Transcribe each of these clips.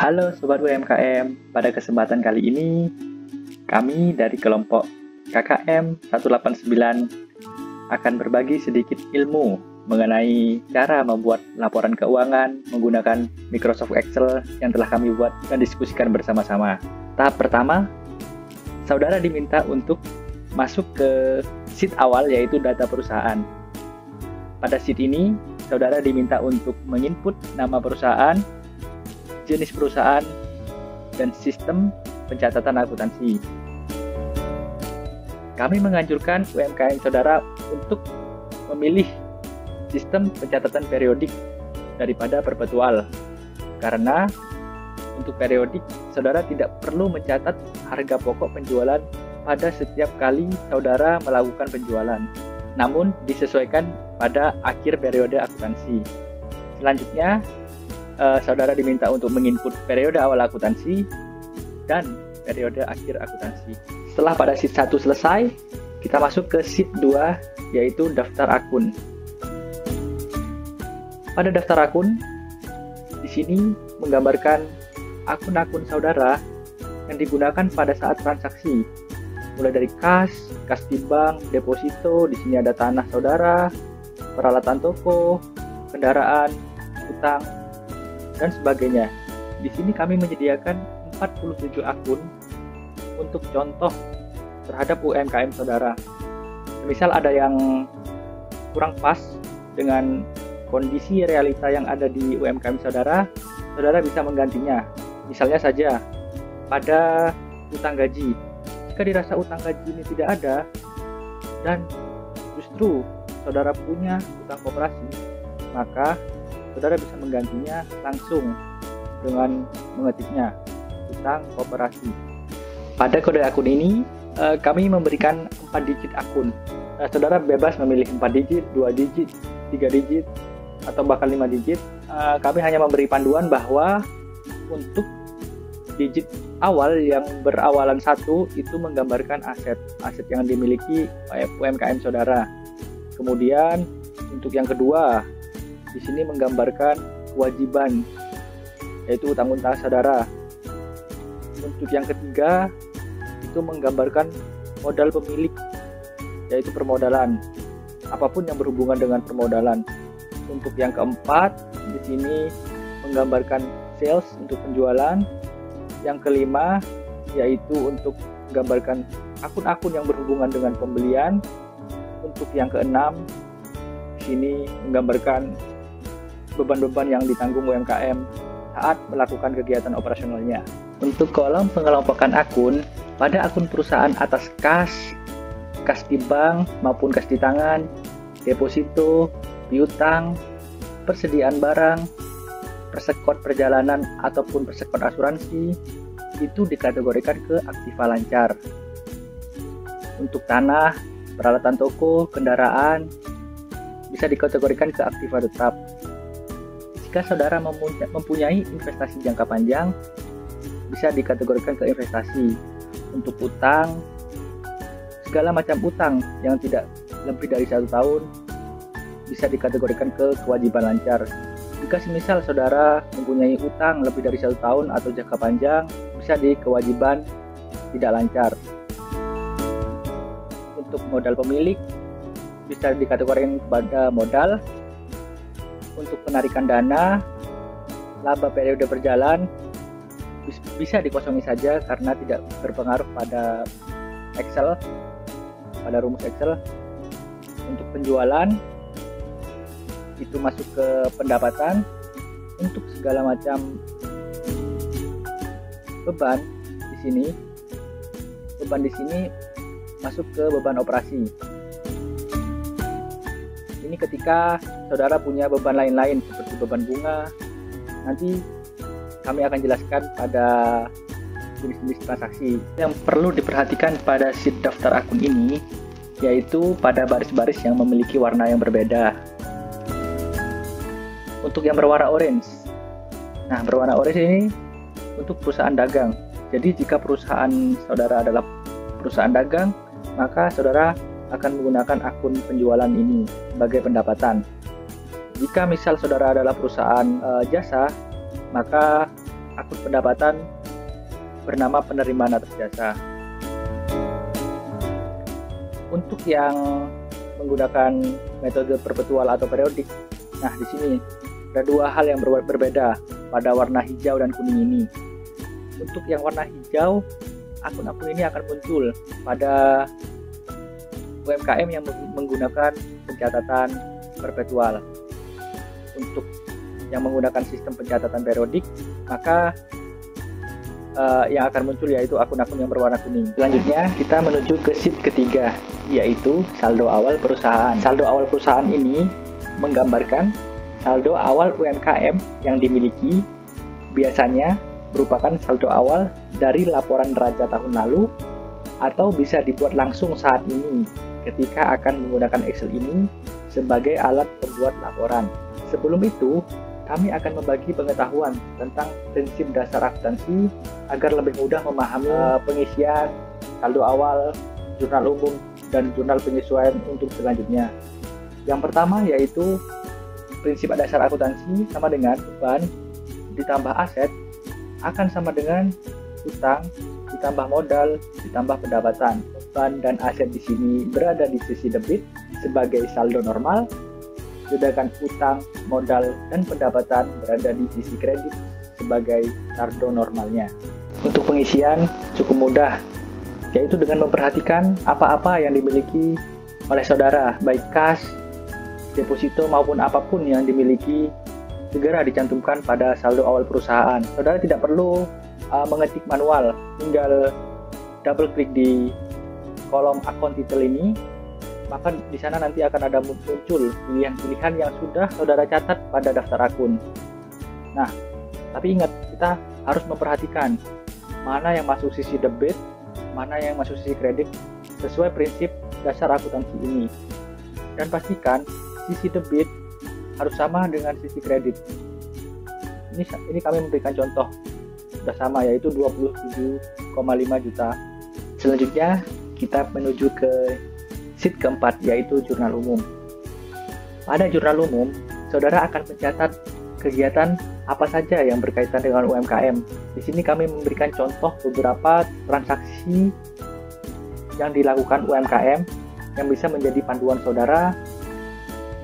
Halo Sobat UMKM, pada kesempatan kali ini kami dari kelompok KKM 189 akan berbagi sedikit ilmu mengenai cara membuat laporan keuangan menggunakan Microsoft Excel yang telah kami buat dan diskusikan bersama-sama. Tahap pertama, saudara diminta untuk masuk ke sheet awal yaitu data perusahaan. Pada sheet ini, saudara diminta untuk menginput nama perusahaan, jenis perusahaan, dan sistem pencatatan akuntansi. Kami menganjurkan UMKM saudara untuk memilih sistem pencatatan periodik daripada perpetual. Karena untuk periodik, saudara tidak perlu mencatat harga pokok penjualan pada setiap kali saudara melakukan penjualan, namun disesuaikan pada akhir periode akuntansi. Selanjutnya, saudara diminta untuk menginput periode awal akuntansi dan periode akhir akuntansi. Setelah pada sheet 1 selesai, kita masuk ke sheet 2 yaitu daftar akun. Pada daftar akun, di sini menggambarkan akun-akun saudara yang digunakan pada saat transaksi. Mulai dari kas di bank, deposito, di sini ada tanah saudara, peralatan toko, kendaraan, utang, dan sebagainya. Di sini kami menyediakan 47 akun untuk contoh terhadap UMKM saudara. Misal ada yang kurang pas dengan kondisi realita yang ada di UMKM saudara, saudara bisa menggantinya. Misalnya saja pada utang gaji. Jika dirasa utang gaji ini tidak ada dan justru saudara punya utang koperasi, maka saudara bisa menggantinya langsung dengan mengetiknya utang koperasi. Pada kode akun ini, kami memberikan 4 digit akun. Saudara bebas memilih 4 digit, 2 digit, 3 digit, atau bahkan 5 digit. Kami hanya memberi panduan bahwa untuk digit awal yang berawalan 1 itu menggambarkan aset yang dimiliki UMKM saudara. Kemudian untuk yang kedua, di sini menggambarkan kewajiban, yaitu utang-utang saudara. Untuk yang ketiga, itu menggambarkan modal pemilik, yaitu permodalan. Apapun yang berhubungan dengan permodalan. Untuk yang keempat, di sini menggambarkan sales untuk penjualan. Yang kelima, yaitu untuk menggambarkan akun-akun yang berhubungan dengan pembelian. Untuk yang keenam, di sini menggambarkan beban-beban yang ditanggung UMKM saat melakukan kegiatan operasionalnya. Untuk kolom pengelompokan akun, pada akun perusahaan atas kas di bank maupun kas di tangan, deposito, piutang, persediaan barang, persekot perjalanan ataupun persekot asuransi, itu dikategorikan ke aktiva lancar. Untuk tanah, peralatan toko, kendaraan, bisa dikategorikan ke aktiva tetap. Jika saudara mempunyai investasi jangka panjang, bisa dikategorikan ke investasi. Untuk utang, segala macam utang yang tidak lebih dari 1 tahun, bisa dikategorikan ke kewajiban lancar. Jika semisal saudara mempunyai utang lebih dari 1 tahun atau jangka panjang, bisa di kewajiban tidak lancar. Untuk modal pemilik, bisa dikategorikan kepada modal. Untuk penarikan dana, laba periode berjalan, bisa dikosongi saja karena tidak berpengaruh pada Excel, pada rumus Excel. Untuk penjualan, itu masuk ke pendapatan. Untuk segala macam beban di sini masuk ke beban operasi. Ini ketika saudara punya beban lain-lain seperti beban bunga. Nanti kami akan jelaskan pada jenis-jenis transaksi. Yang perlu diperhatikan pada sheet daftar akun ini yaitu pada baris-baris yang memiliki warna yang berbeda. Untuk yang berwarna orange. Nah, berwarna orange ini untuk perusahaan dagang. Jadi jika perusahaan saudara adalah perusahaan dagang, maka saudara akan menggunakan akun penjualan ini sebagai pendapatan. Jika misal saudara adalah perusahaan jasa, maka akun pendapatan bernama penerimaan atas jasa. Untuk yang menggunakan metode perpetual atau periodik, nah di sini ada dua hal yang berbeda pada warna hijau dan kuning ini. Untuk yang warna hijau, akun-akun ini akan muncul pada UMKM yang menggunakan pencatatan perpetual. Untuk yang menggunakan sistem pencatatan periodik, maka yang akan muncul yaitu akun-akun yang berwarna kuning. Selanjutnya kita menuju ke sheet ketiga, yaitu saldo awal perusahaan. Saldo awal perusahaan ini menggambarkan saldo awal UMKM yang dimiliki, biasanya merupakan saldo awal dari laporan neraca tahun lalu, atau bisa dibuat langsung saat ini ketika akan menggunakan Excel ini sebagai alat pembuat laporan. Sebelum itu, kami akan membagi pengetahuan tentang prinsip dasar akuntansi agar lebih mudah memahami pengisian saldo awal, jurnal umum, dan jurnal penyesuaian untuk selanjutnya. Yang pertama yaitu prinsip dasar akuntansi sama dengan beban ditambah aset akan sama dengan utang ditambah modal ditambah pendapatan. Beban dan aset di sini berada di sisi debit sebagai saldo normal, sedangkan utang, modal, dan pendapatan berada di sisi kredit sebagai saldo normalnya. Untuk pengisian cukup mudah, yaitu dengan memperhatikan apa-apa yang dimiliki oleh saudara, baik kas, deposito maupun apapun yang dimiliki, segera dicantumkan pada saldo awal perusahaan. Saudara tidak perlu mengetik manual, tinggal double klik di kolom akun titel ini, maka di sana nanti akan ada muncul pilihan-pilihan yang sudah saudara catat pada daftar akun. Nah, tapi ingat, kita harus memperhatikan mana yang masuk sisi debit, mana yang masuk sisi kredit sesuai prinsip dasar akuntansi ini. Dan pastikan sisi debit harus sama dengan sisi kredit. Ini kami memberikan contoh sudah sama, yaitu 27,5 juta. Selanjutnya kita menuju ke sheet keempat, yaitu jurnal umum. Pada jurnal umum, saudara akan mencatat kegiatan apa saja yang berkaitan dengan UMKM. Di sini kami memberikan contoh beberapa transaksi yang dilakukan UMKM yang bisa menjadi panduan saudara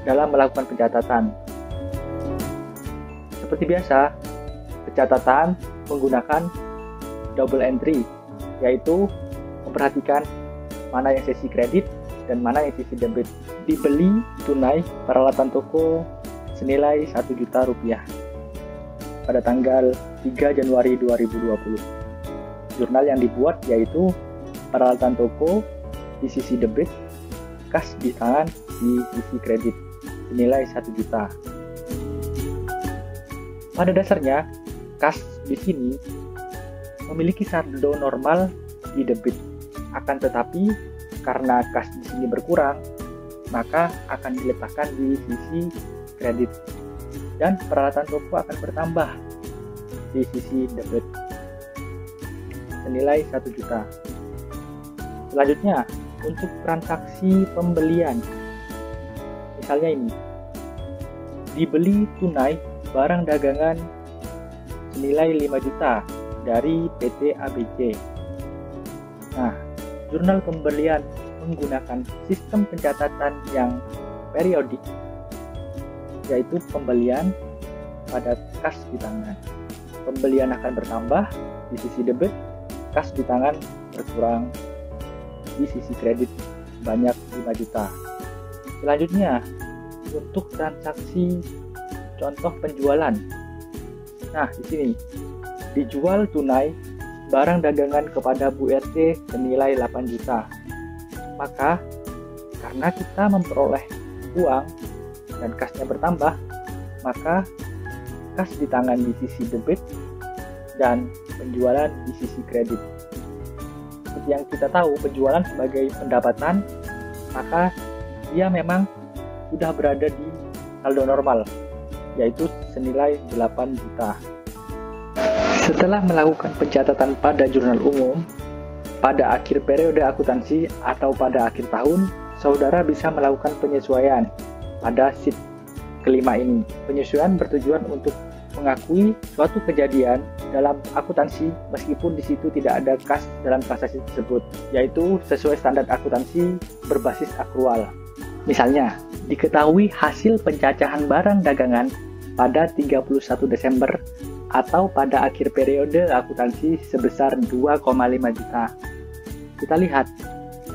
dalam melakukan pencatatan. Seperti biasa, pencatatan menggunakan double entry, yaitu memperhatikan mana yang sisi kredit dan mana yang sisi debit. Dibeli tunai peralatan toko senilai 1 juta rupiah pada tanggal 3 Januari 2020. Jurnal yang dibuat yaitu peralatan toko di sisi debit, kas di tangan di sisi kredit senilai 1 juta. Pada dasarnya, kas di sini memiliki saldo normal di debit. Akan tetapi, karena kas di sini berkurang, maka akan diletakkan di sisi kredit. Dan peralatan toko akan bertambah di sisi debit senilai 1 juta. Selanjutnya, untuk transaksi pembelian. Misalnya ini, dibeli tunai barang dagangan senilai 5 juta dari PT ABC. Nah, jurnal pembelian menggunakan sistem pencatatan yang periodik, yaitu pembelian pada kas di tangan. Pembelian akan bertambah di sisi debit, kas di tangan berkurang di sisi kredit banyak 5 juta. Selanjutnya, untuk transaksi contoh penjualan. Nah, di sini dijual tunai barang dagangan kepada Bu RT senilai 8 juta. Maka karena kita memperoleh uang dan kasnya bertambah, maka kas di tangan di sisi debit dan penjualan di sisi kredit. Seperti yang kita tahu, penjualan sebagai pendapatan, maka dia memang sudah berada di saldo normal, yaitu senilai 8 juta. Setelah melakukan pencatatan pada jurnal umum, pada akhir periode akuntansi atau pada akhir tahun, saudara bisa melakukan penyesuaian pada sheet kelima ini. Penyesuaian bertujuan untuk mengakui suatu kejadian dalam akuntansi meskipun di situ tidak ada kas dalam transaksi tersebut, yaitu sesuai standar akuntansi berbasis akrual. Misalnya, diketahui hasil pencacahan barang dagangan pada 31 Desember atau pada akhir periode akuntansi sebesar 2,5 juta. Kita lihat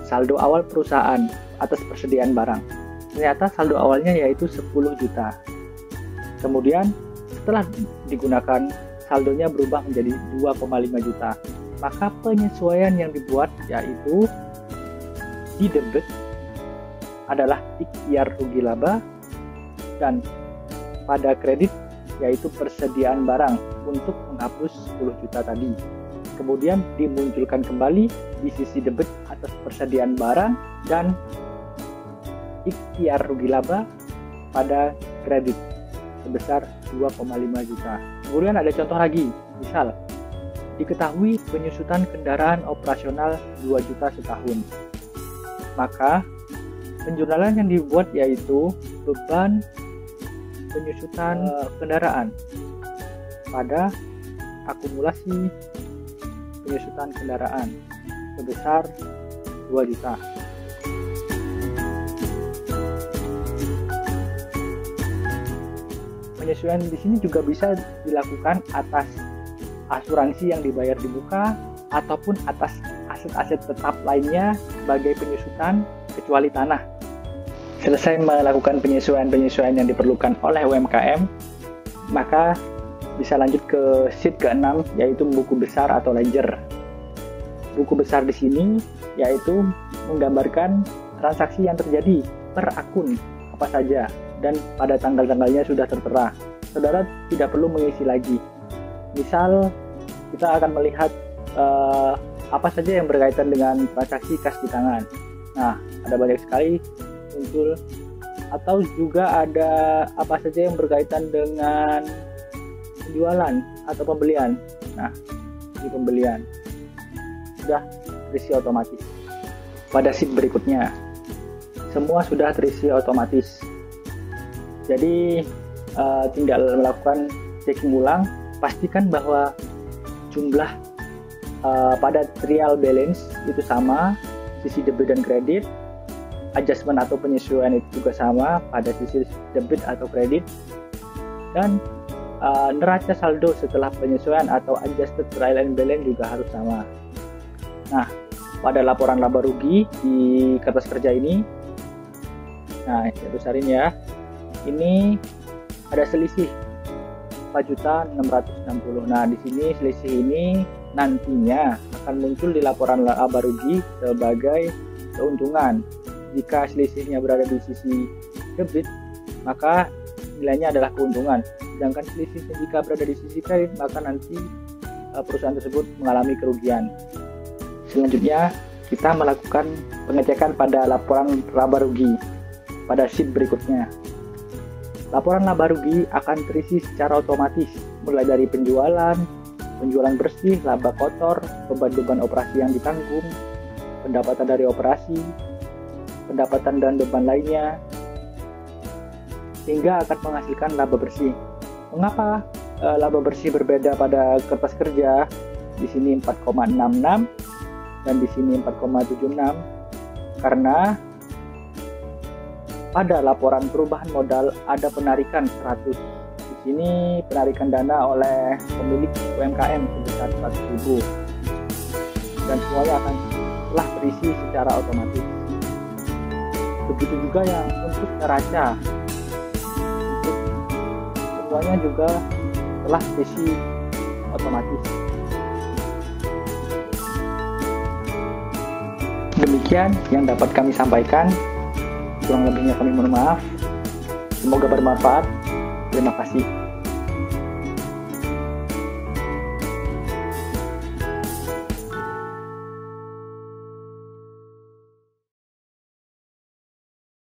saldo awal perusahaan atas persediaan barang. Ternyata saldo awalnya yaitu 10 juta. Kemudian setelah digunakan, saldonya berubah menjadi 2,5 juta. Maka penyesuaian yang dibuat yaitu di debit adalah ikhtiar rugi laba, dan pada kredit yaitu persediaan barang untuk menghapus 10 juta tadi. Kemudian dimunculkan kembali di sisi debit atas persediaan barang dan ikhtiar rugi laba pada kredit sebesar 2,5 juta. Kemudian ada contoh lagi, misal diketahui penyusutan kendaraan operasional 2 juta setahun. Maka penjurnalan yang dibuat yaitu beban penyusutan kendaraan pada akumulasi penyusutan kendaraan sebesar 2 juta. Penyesuaian di sini juga bisa dilakukan atas asuransi yang dibayar di muka ataupun atas aset-aset tetap lainnya sebagai penyusutan kecuali tanah. Selesai melakukan penyesuaian-penyesuaian yang diperlukan oleh UMKM, maka bisa lanjut ke sheet ke-6 yaitu buku besar atau ledger. Buku besar di sini yaitu menggambarkan transaksi yang terjadi per akun apa saja dan pada tanggal-tanggalnya sudah tertera. Saudara tidak perlu mengisi lagi. Misal kita akan melihat apa saja yang berkaitan dengan transaksi kas di tangan. Nah, ada banyak sekali muncul, atau juga ada apa saja yang berkaitan dengan penjualan atau pembelian. Nah, di pembelian sudah terisi otomatis. Pada sheet berikutnya, semua sudah terisi otomatis. Jadi tinggal melakukan checking ulang, pastikan bahwa jumlah pada trial balance itu sama, sisi debit dan kredit, adjustment atau penyesuaian itu juga sama pada sisi debit atau kredit, dan neraca saldo setelah penyesuaian atau adjusted trial and balance juga harus sama. Nah, pada laporan laba rugi di kertas kerja ini, nah saya besarin ya, ini ada selisih 4.660. Nah, di sini selisih ini nantinya akan muncul di laporan laba rugi sebagai keuntungan. Jika selisihnya berada di sisi debit, maka nilainya adalah keuntungan. Sedangkan selisihnya jika berada di sisi kredit, maka nanti perusahaan tersebut mengalami kerugian. Selanjutnya, kita melakukan pengecekan pada laporan laba rugi pada sheet berikutnya. Laporan laba rugi akan terisi secara otomatis, mulai dari penjualan bersih, laba kotor, beban-beban operasi yang ditanggung, pendapatan dari operasi, pendapatan dan beban lainnya, hingga akan menghasilkan laba bersih. Mengapa laba bersih berbeda pada kertas kerja? Di sini 4,66 dan di sini 4,76, karena pada laporan perubahan modal ada penarikan 100. Di sini penarikan dana oleh pemilik UMKM sebesar 100.000 dan semuanya akan telah terisi secara otomatis. Begitu juga yang untuk neraca, semuanya juga telah terisi otomatis. Demikian yang dapat kami sampaikan. Kurang lebihnya kami mohon maaf. Semoga bermanfaat. Terima kasih.